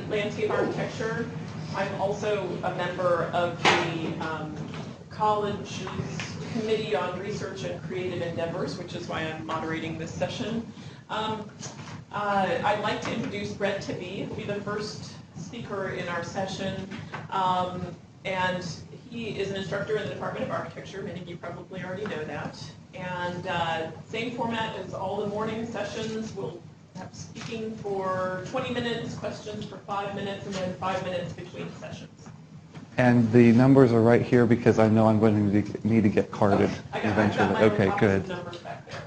landscape architecture. I'm also a member of the college's Committee on Research and Creative Endeavors, which is why I'm moderating this session. I'd like to introduce Brett Tippey. He'll be the first speaker in our session. And he is an instructor in the Department of Architecture. Many of you probably already know that. And same format as all the morning sessions. We'll have speaking for 20 minutes, questions for 5 minutes, and then 5 minutes between sessions. And the numbers are right here because I know I'm going to need to get carded eventually. Okay, good.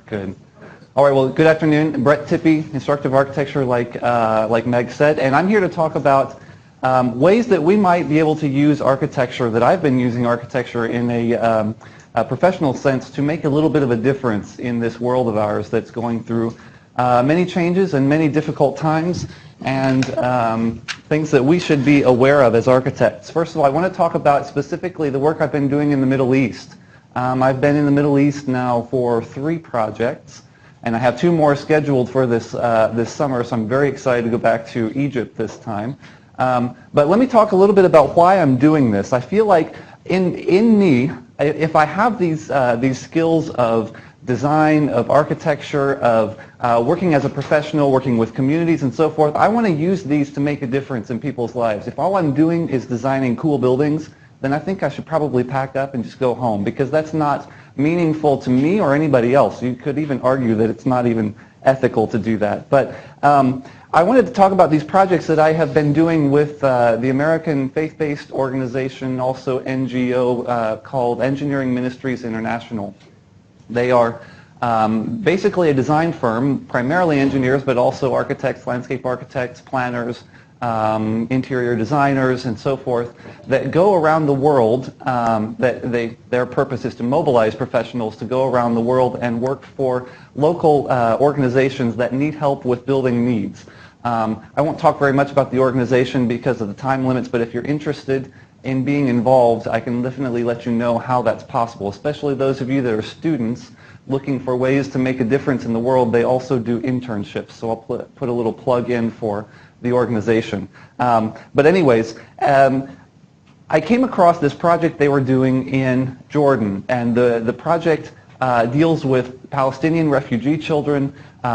Good. All right, well, good afternoon. Brett Tippey, instructor of architecture, like Meg said, and I'm here to talk about ways that we might be able to use architecture, that I've been using architecture in a professional sense to make a little bit of a difference in this world of ours that's going through many changes and many difficult times, and things that we should be aware of as architects. First of all, I want to talk about specifically the work I've been doing in the Middle East. I've been in the Middle East now for 3 projects, and I have 2 more scheduled for this summer, so I'm very excited to go back to Egypt this time. But let me talk a little bit about why I'm doing this. I feel like in me, if I have these skills of design, of architecture, of working as a professional, working with communities and so forth, I want to use these to make a difference in people's lives. If all I'm doing is designing cool buildings, then I think I should probably pack up and just go home, because that's not meaningful to me or anybody else. You could even argue that it's not even ethical to do that. But I wanted to talk about these projects that I have been doing with the American faith-based organization, also NGO, called Engineering Ministries International. They are basically a design firm, primarily engineers, but also architects, landscape architects, planners, interior designers, and so forth, that go around the world. Their purpose is to mobilize professionals to go around the world and work for local organizations that need help with building needs. I won't talk very much about the organization because of the time limits, but if you're interested in being involved, I can definitely let you know how that's possible, especially those of you that are students looking for ways to make a difference in the world. They also do internships, so I'll put a little plug in for the organization. But anyways, I came across this project they were doing in Jordan, and the project deals with Palestinian refugee children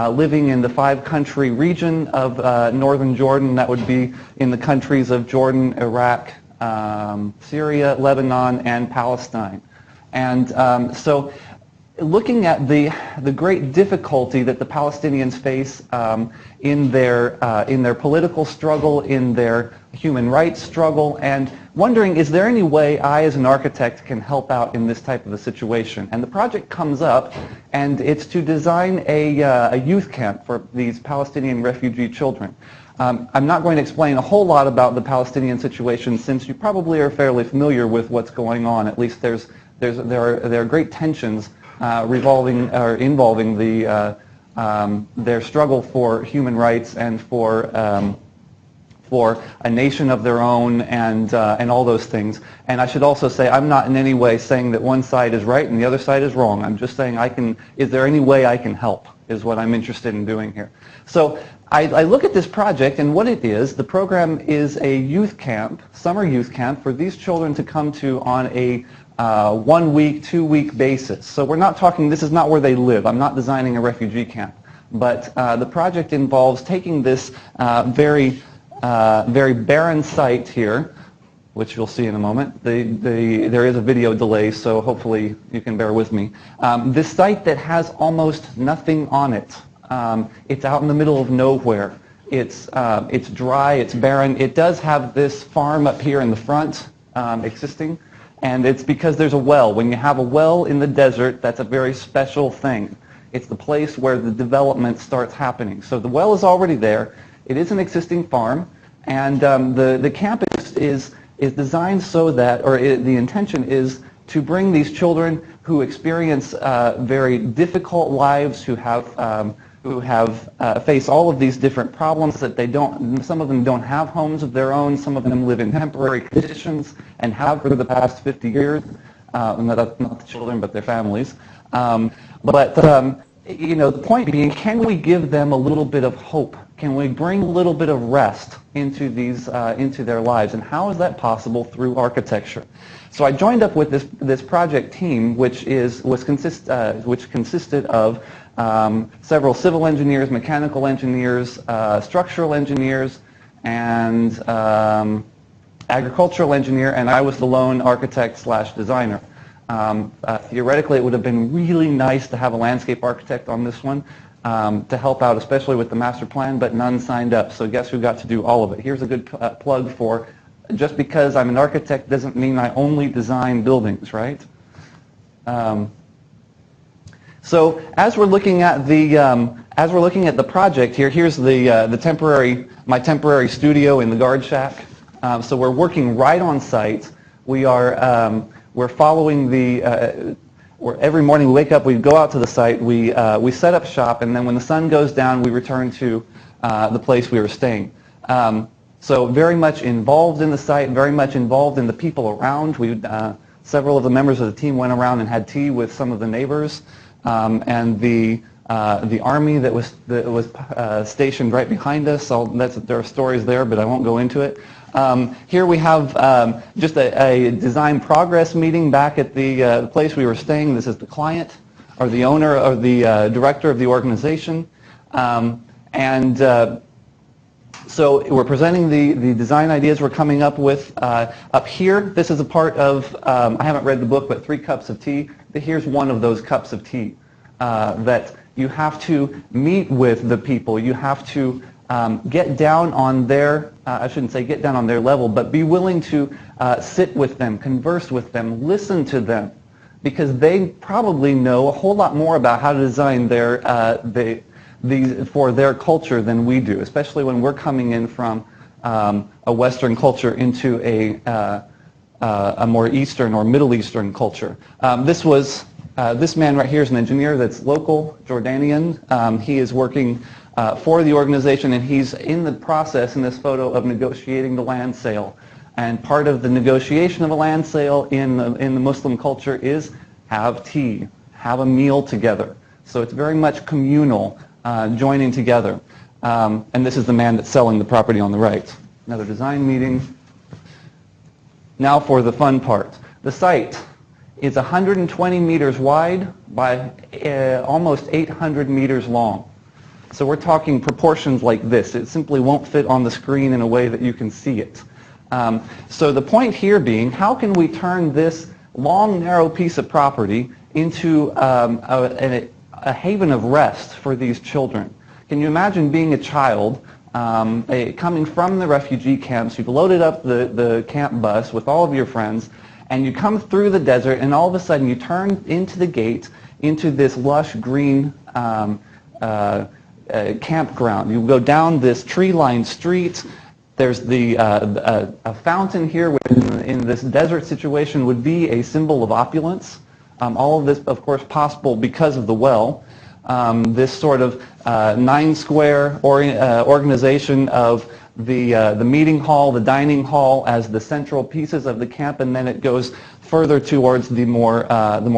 living in the 5-country region of northern Jordan. That would be in the countries of Jordan, Iraq, Syria, Lebanon, and Palestine. And so looking at the great difficulty that the Palestinians face in their political struggle, in their human rights struggle, and wondering, is there any way I as an architect can help out in this type of a situation? And the project comes up, and it's to design a youth camp for these Palestinian refugee children. I'm not going to explain a whole lot about the Palestinian situation, since you probably are fairly familiar with what's going on. At least there are great tensions involving their struggle for human rights and for a nation of their own, and all those things. And I should also say, I'm not in any way saying that one side is right and the other side is wrong. I'm just saying is there any way I can help, is what I'm interested in doing here. So I look at this project, and what it is, the program is a youth camp, summer youth camp, for these children to come to on a 1-week, 2-week basis. So we're not talking, this is not where they live. I'm not designing a refugee camp. But the project involves taking this very barren site here, which you'll see in a moment. There is a video delay, so hopefully you can bear with me. This site that has almost nothing on it. It's out in the middle of nowhere. It's dry, it's barren. It does have this farm up here in the front existing, and it's because there's a well. When you have a well in the desert, that's a very special thing. It's the place where the development starts happening. So the well is already there. It is an existing farm, and the campus is designed so that, the intention is to bring these children who experience very difficult lives, who have faced all of these different problems that some of them don't have homes of their own, some of them live in temporary conditions and have for the past 50 years, not the children but their families. the point being, can we give them a little bit of hope? Can we bring a little bit of rest into their lives? And how is that possible through architecture? So I joined up with this project team, which consisted of several civil engineers, mechanical engineers, structural engineers, and agricultural engineer, and I was the lone architect/designer. Theoretically, it would have been really nice to have a landscape architect on this one to help out, especially with the master plan, but none signed up. So guess who got to do all of it? Here's a good plug for, just because I'm an architect doesn't mean I only design buildings, right? So as we're looking at the project here, here's my temporary studio in the guard shack. So we're working right on site. We're following every morning we wake up, we go out to the site, we set up shop, and then when the sun goes down, we return to the place we were staying. So very much involved in the site, very much involved in the people around. Several of the members of the team went around and had tea with some of the neighbors, and the army that was stationed right behind us. There are stories there, but I won't go into it. Here we have just a design progress meeting back at the place we were staying. This is the client, or the owner, or the director of the organization. So we're presenting the design ideas we're coming up with. Up here, this is a part of, I haven't read the book, but 3 Cups of Tea. Here's one of those cups of tea that you have to meet with the people. You have to get down on their, I shouldn't say get down on their level, but be willing to sit with them, converse with them, listen to them, because they probably know a whole lot more about how to design for their culture than we do, especially when we're coming in from a Western culture into a more Eastern or Middle Eastern culture. This man right here is an engineer that's local, Jordanian. He is working for the organization, and he's in the process in this photo of negotiating the land sale. And part of the negotiation of a land sale in the Muslim culture is have tea, have a meal together. So it's very much communal, joining together. And this is the man that's selling the property on the right. Another design meeting. Now for the fun part. The site is 120 meters wide by almost 800 meters long. So we're talking proportions like this. It simply won't fit on the screen in a way that you can see it. So the point here being, how can we turn this long, narrow piece of property into a haven of rest for these children? Can you imagine being a child coming from the refugee camps? You've loaded up the camp bus with all of your friends, and you come through the desert, and all of a sudden you turn into the gate into this lush green campground. You go down this tree-lined street. There's a fountain here, which in this desert situation would be a symbol of opulence. All of this, of course, possible because of the well. This sort of 9-square organization of the meeting hall, the dining hall as the central pieces of the camp, and then it goes further towards the more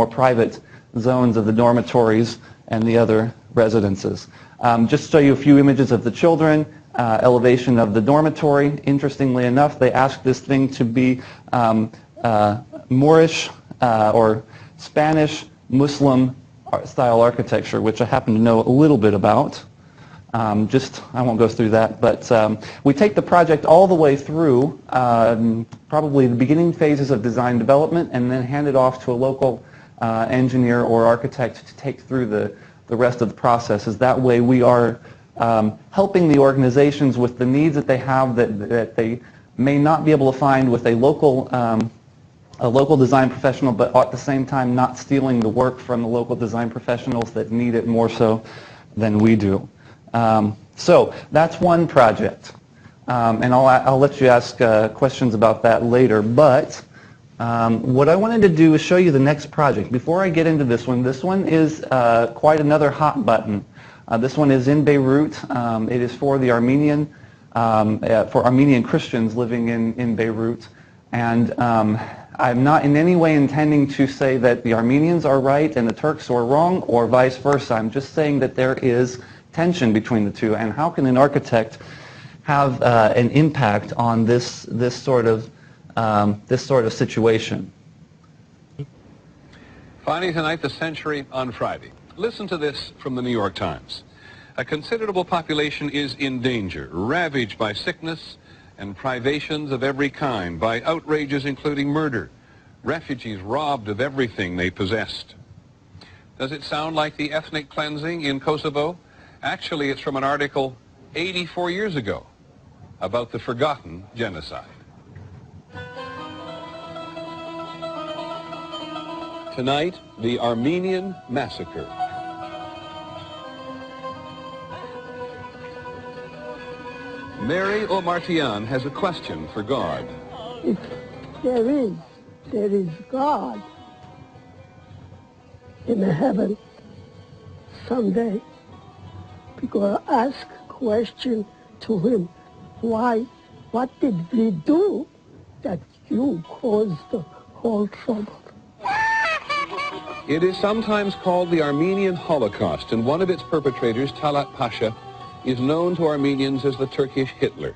private zones of the dormitories and the other residences. Just to show you a few images of the children, elevation of the dormitory. Interestingly enough, they asked this thing to be Moorish or Spanish Muslim style architecture, which I happen to know a little bit about. I won't go through that, but we take the project all the way through probably the beginning phases of design development, and then hand it off to a local engineer or architect to take through the rest of the processes. That way we are helping the organizations with the needs that they have that they may not be able to find with a local design professional, but at the same time not stealing the work from the local design professionals that need it more so than we do. So that's one project, and I'll let you ask questions about that later, but what I wanted to do is show you the next project. Before I get into this one is quite another hot button. This one is in Beirut. It is for the Armenian Christians living in Beirut, and I'm not in any way intending to say that the Armenians are right and the Turks are wrong, or vice versa. I'm just saying that there is tension between the two, and how can an architect have an impact on this sort of situation? Finally tonight, the century on Friday. Listen to this from the New York Times. A considerable population is in danger, ravaged by sickness and privations of every kind, by outrages including murder, refugees robbed of everything they possessed. Does it sound like the ethnic cleansing in Kosovo? Actually, it's from an article 84 years ago about the forgotten genocide. Tonight, the Armenian massacre. Mary Omartian has a question for God. If there is God in heaven someday, we're going to ask a question to him. Why? What did we do that you caused the whole trouble? It is sometimes called the Armenian Holocaust, and one of its perpetrators, Talat Pasha, is known to Armenians as the Turkish Hitler.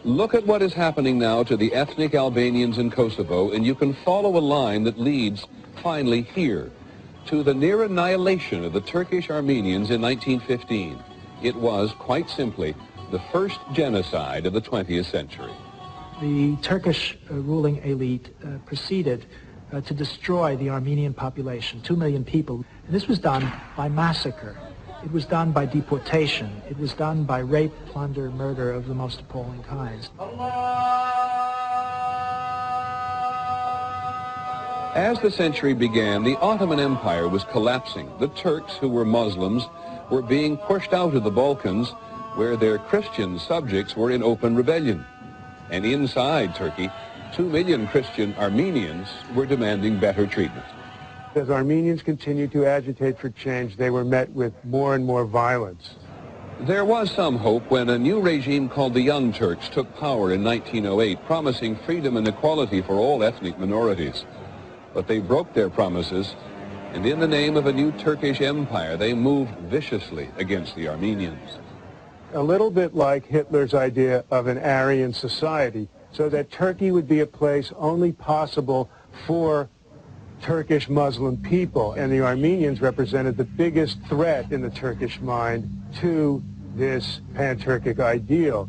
Look at what is happening now to the ethnic Albanians in Kosovo, and you can follow a line that leads, finally, here, to the near annihilation of the Turkish Armenians in 1915. It was, quite simply, the first genocide of the 20th century. The Turkish ruling elite proceeded to destroy the Armenian population, 2 million people. And this was done by massacre. It was done by deportation. It was done by rape, plunder, murder of the most appalling kinds. As the century began, the Ottoman Empire was collapsing. The Turks, who were Muslims, were being pushed out of the Balkans, where their Christian subjects were in open rebellion. And inside Turkey, 2 million Christian Armenians were demanding better treatment. As Armenians continued to agitate for change, they were met with more and more violence. There was some hope when a new regime called the Young Turks took power in 1908, promising freedom and equality for all ethnic minorities. But they broke their promises, and in the name of a new Turkish empire, they moved viciously against the Armenians. A little bit like Hitler's idea of an Aryan society, so that Turkey would be a place only possible for Turkish Muslim people, and the Armenians represented the biggest threat in the Turkish mind to this pan-Turkic ideal.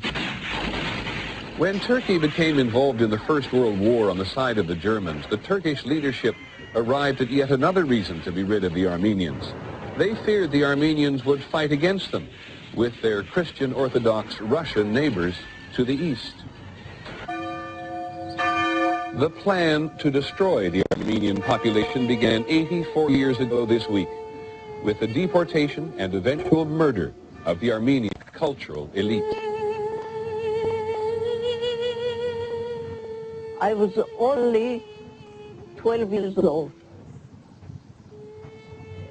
When Turkey became involved in the First World War on the side of the Germans, the Turkish leadership arrived at yet another reason to be rid of the Armenians. They feared the Armenians would fight against them, with their Christian Orthodox Russian neighbors to the east. The plan to destroy the Armenian population began 84 years ago this week, with the deportation and eventual murder of the Armenian cultural elite. I was only 12 years old,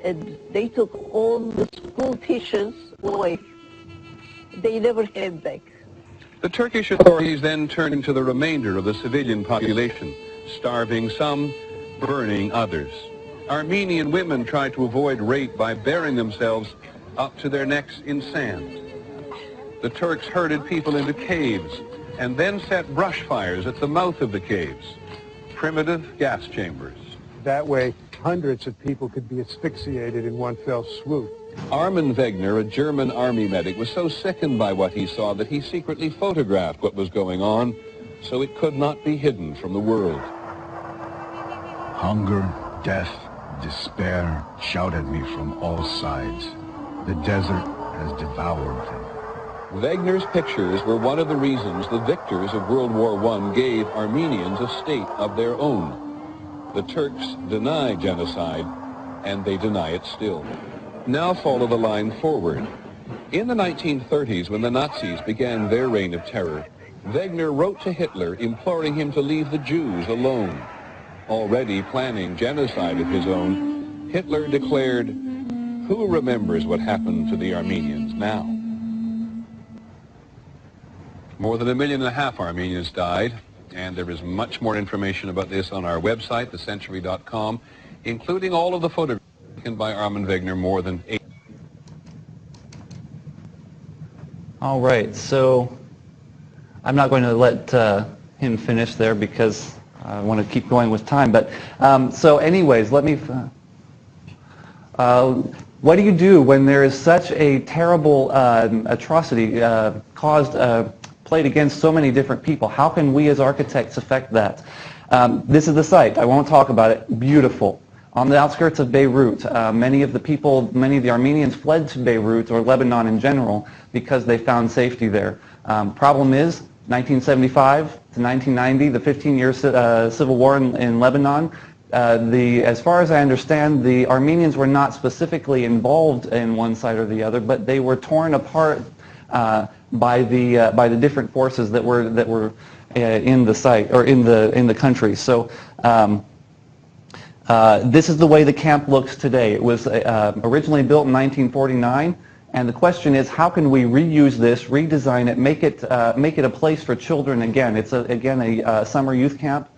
and they took all the school teachers away. They never came back. The Turkish authorities then turned to the remainder of the civilian population, starving some, burning others. Armenian women tried to avoid rape by burying themselves up to their necks in sand. The Turks herded people into caves and then set brush fires at the mouth of the caves, primitive gas chambers. That way, hundreds of people could be asphyxiated in one fell swoop. Armin Wegener, a German army medic, was so sickened by what he saw that he secretly photographed what was going on so it could not be hidden from the world. Hunger, death, despair shout at me from all sides. The desert has devoured them. Wegener's pictures were one of the reasons the victors of World War I gave Armenians a state of their own. The Turks deny genocide, and they deny it still. Now follow the line forward. In the 1930s, when the Nazis began their reign of terror, Wegener wrote to Hitler imploring him to leave the Jews alone. Already planning genocide of his own, Hitler declared, "Who remembers what happened to the Armenians now?" More than 1.5 million Armenians died, and there is much more information about this on our website, thecentury.com, including all of the photographs taken by Armin Wegener more than 8. All right, so I'm not going to let him finish there because I want to keep going with time. But so anyways, let me... what do you do when there is such a terrible atrocity played against so many different people? How can we as architects affect that? This is the site. I won't talk about it. Beautiful. On the outskirts of Beirut, many of the Armenians fled to Beirut or Lebanon in general because they found safety there. Problem is, 1975 to 1990, the 15-year civil war in Lebanon, as far as I understand, the Armenians were not specifically involved in one side or the other, but they were torn apart by the different forces that were in the site or in the country. So this is the way the camp looks today. It was originally built in 1949, and the question is, how can we reuse this, redesign it, make it a place for children again? It's again a summer youth camp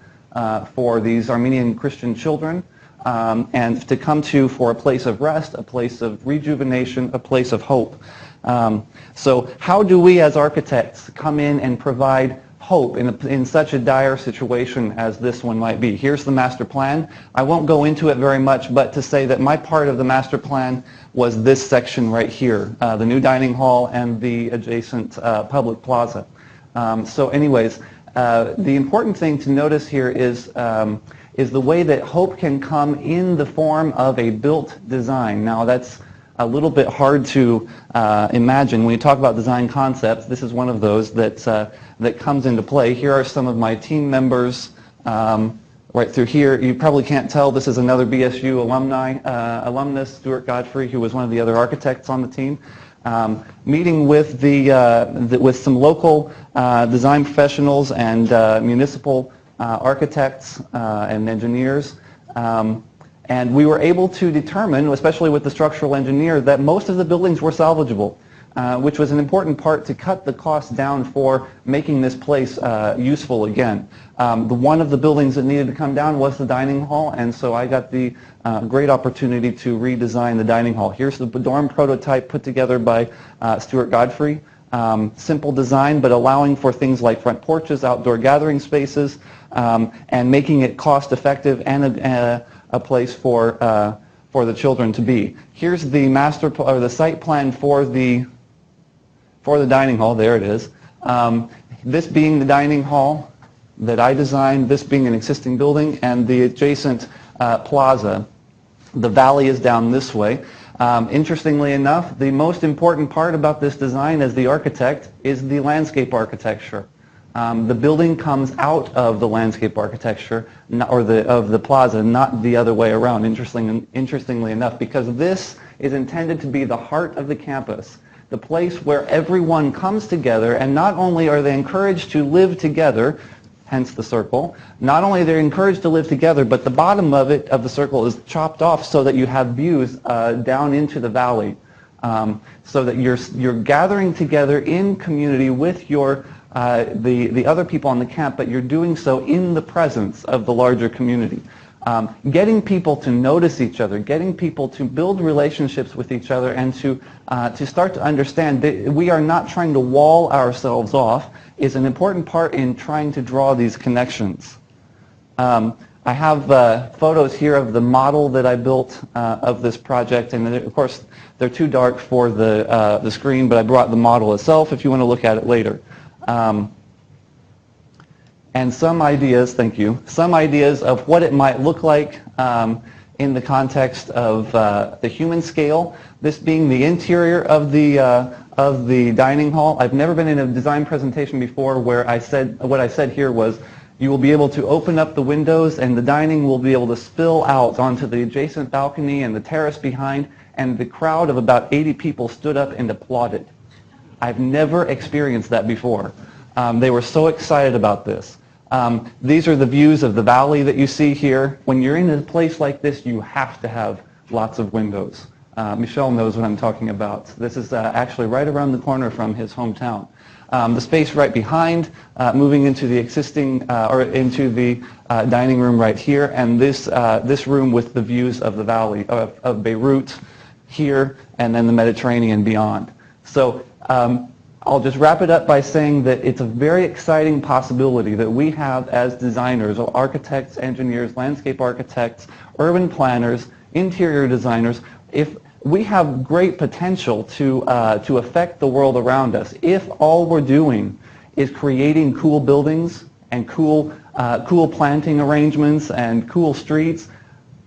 for these Armenian Christian children, and to come to for a place of rest, a place of rejuvenation, a place of hope. So how do we as architects come in and provide hope in such a dire situation as this one might be? Here's the master plan. I won't go into it very much, but to say that my part of the master plan was this section right here, the new dining hall and the adjacent public plaza. So anyways, the important thing to notice here is the way that hope can come in the form of a built design. Now that's a little bit hard to imagine. When you talk about design concepts, this is one of those that comes into play. Here are some of my team members right through here. You probably can't tell, this is another BSU alumnus, Stuart Godfrey, who was one of the other architects on the team. Meeting with with some local design professionals and municipal architects and engineers. And we were able to determine, especially with the structural engineer, that most of the buildings were salvageable, which was an important part to cut the cost down for making this place useful again. One of the buildings that needed to come down was the dining hall, and so I got the great opportunity to redesign the dining hall. Here's the dorm prototype put together by Stuart Godfrey. Simple design, but allowing for things like front porches, outdoor gathering spaces, and making it cost effective and a place for the children to be. Here's the the site plan for the dining hall. There it is. This being the dining hall that I designed, this being an existing building, and the adjacent plaza. The valley is down this way. Interestingly enough, the most important part about this design as the architect is the landscape architecture. The building comes out of the landscape architecture, of the plaza, not the other way around, interestingly enough, because this is intended to be the heart of the campus, the place where everyone comes together, and not only are they encouraged to live together, hence the circle, not only are they encouraged to live together, but the bottom of the circle is chopped off so that you have views down into the valley, so that you're gathering together in community with the other people on the camp, but you're doing so in the presence of the larger community. Getting people to notice each other, getting people to build relationships with each other, and to start to understand that we are not trying to wall ourselves off is an important part in trying to draw these connections. I have photos here of the model that I built of this project, and of course they're too dark for the screen, but I brought the model itself if you want to look at it later. And some ideas, thank you, some ideas of what it might look like in the context of the human scale, this being the interior of the dining hall. I've never been in a design presentation before where what I said here was, you will be able to open up the windows and the dining will be able to spill out onto the adjacent balcony and the terrace behind, and the crowd of about 80 people stood up and applauded. I've never experienced that before. They were so excited about this. These are the views of the valley that you see here. When you're in a place like this, you have to have lots of windows. Michelle knows what I'm talking about. This is actually right around the corner from his hometown. The space right behind, moving into the existing, or into the dining room right here, and this room with the views of the valley of Beirut here, and then the Mediterranean beyond. So I'll just wrap it up by saying that it's a very exciting possibility that we have as designers, architects, engineers, landscape architects, urban planners, interior designers. If we have great potential to affect the world around us if all we're doing is creating cool buildings and cool planting arrangements and cool streets.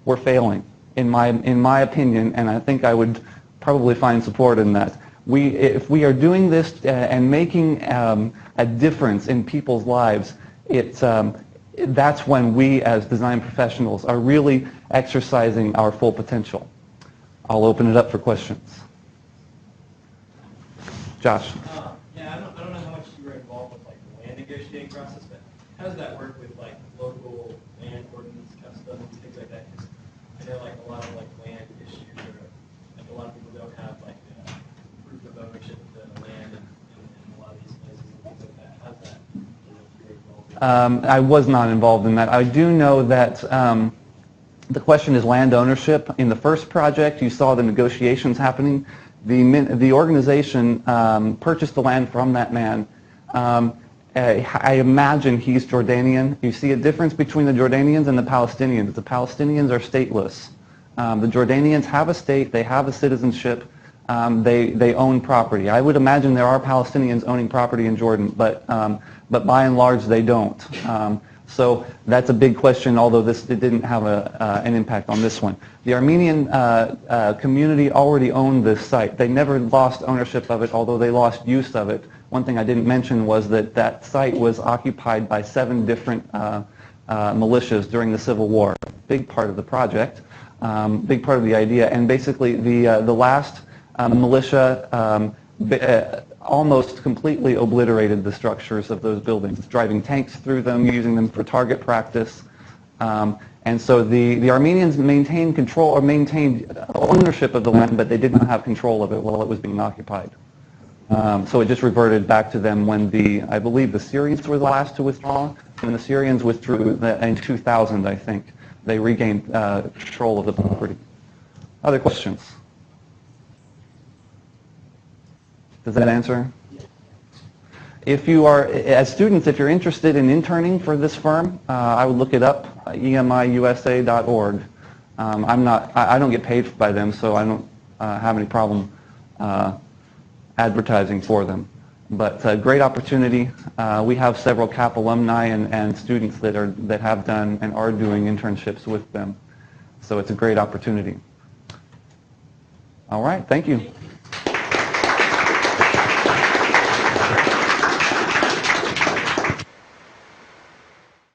We're failing, in my opinion, and I think I would probably find support in that. If we are doing this and making a difference in people's lives, that's when we as design professionals are really exercising our full potential. I'll open it up for questions. Josh. Yeah, I don't know how much you were involved with like the land negotiating process, but how does that work with like local land ordinance custom and things like that? Because I know like a lot of like land issues are like a lot of people don't have like proof of ownership of the land in a lot of these places and things like that. How's that? You're involved in? I was not involved in that. I do know that the question is land ownership. In the first project, you saw the negotiations happening. The organization purchased the land from that man. I imagine he's Jordanian. You see a difference between the Jordanians and the Palestinians. The Palestinians are stateless. The Jordanians have a state. They have a citizenship. They own property. I would imagine there are Palestinians owning property in Jordan, but by and large they don't. So that's a big question, although it didn't have an impact on this one. The Armenian community already owned this site. They never lost ownership of it, although they lost use of it. One thing I didn't mention was that site was occupied by 7 different militias during the Civil War. Big part of the project, big part of the idea, and basically the last militia almost completely obliterated the structures of those buildings, driving tanks through them, using them for target practice. And so the Armenians maintained control or maintained ownership of the land, but they did not have control of it while it was being occupied. So it just reverted back to them when I believe the Syrians were the last to withdraw. When the Syrians withdrew in 2000, I think, they regained control of the property. Other questions? Does that answer? If you are, as students, if you're interested in interning for this firm, I would look it up, emiusa.org. I don't get paid by them, so I don't have any problem advertising for them. But great opportunity. We have several CAP alumni and students that have done and are doing internships with them. So it's a great opportunity. All right, thank you.